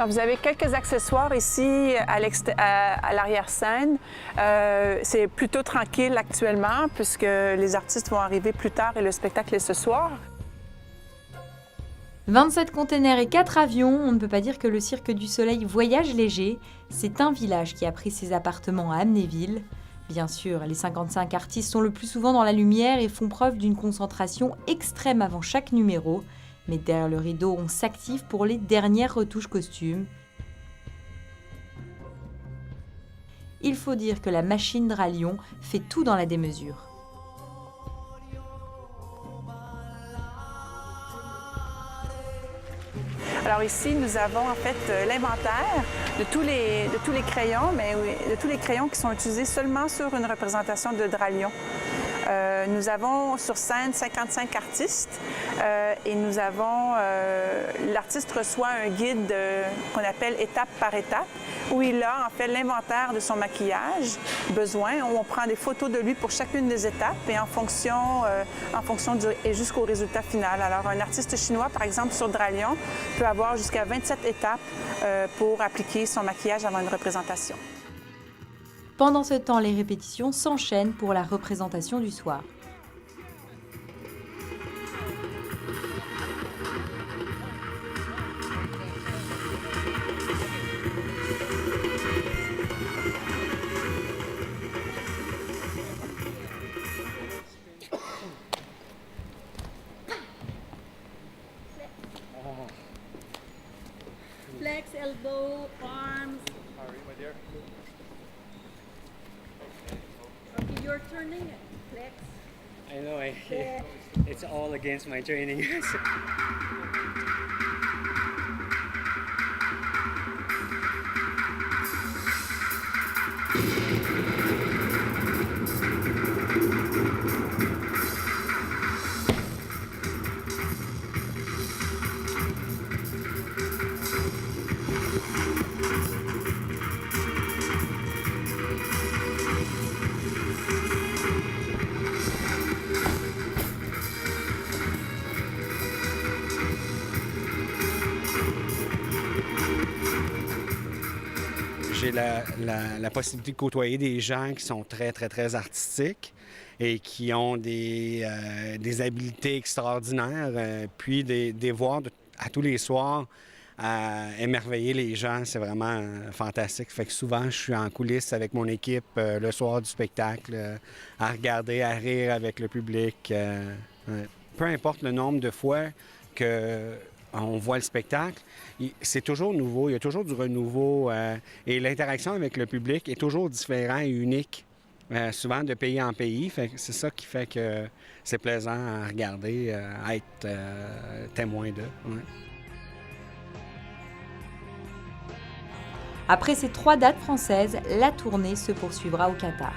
Alors, vous avez quelques accessoires ici à l'arrière-scène. C'est plutôt tranquille actuellement puisque les artistes vont arriver plus tard et le spectacle est ce soir. 27 containers et 4 avions, on ne peut pas dire que le Cirque du Soleil voyage léger. C'est un village qui a pris ses appartements à Amnéville. Bien sûr, les 55 artistes sont le plus souvent dans la lumière et font preuve d'une concentration extrême avant chaque numéro. Mais derrière le rideau, on s'active pour les dernières retouches costumes. Il faut dire que la machine Dralion fait tout dans la démesure. Alors ici, nous avons en fait l'inventaire de tous les crayons, mais de tous les crayons qui sont utilisés seulement sur une représentation de Dralion. Nous avons sur scène 55 artistes et nous avons, l'artiste reçoit un guide qu'on appelle étape par étape, où il a en fait l'inventaire de son maquillage, besoin, où on prend des photos de lui pour chacune des étapes et en fonction et jusqu'au résultat final. Alors un artiste chinois, par exemple sur Dralion, peut avoir jusqu'à 27 étapes pour appliquer son maquillage avant une représentation. Pendant ce temps, les répétitions s'enchaînent pour la représentation du soir. Flex, elbow, arms. Okay, you're turning it. Flex. I know, it's all against my training. J'ai la possibilité de côtoyer des gens qui sont très artistiques et qui ont des habiletés extraordinaires, puis des voir à tous les soirs émerveiller les gens, c'est vraiment fantastique. Fait que souvent, je suis en coulisses avec mon équipe le soir du spectacle, à regarder, à rire avec le public. Ouais. Peu importe le nombre de fois qu'on voit le spectacle, c'est toujours nouveau, il y a toujours du renouveau et l'interaction avec le public est toujours différente et unique, souvent de pays en pays. C'est ça qui fait que c'est plaisant à regarder, à être témoin d'eux. Ouais. Après ces 3 dates françaises, la tournée se poursuivra au Qatar.